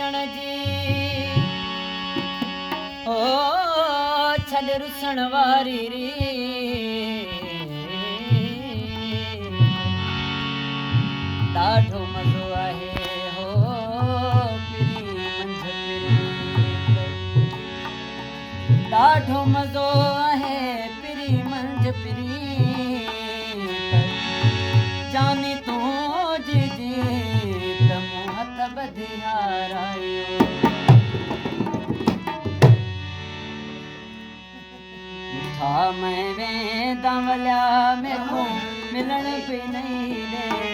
रुसण जी ओ छॾ रुसण वारी री ॾाढो मज़ो आहे हो पिरी मंझ पिरी ॾाढो मज़ो आहे पिरी मंझ पिरी जानी तूं जी त मूं हथ ॿधी हारायो मिठा मैं वेंदा वलिया मेरे को मिलण पे नहीं दे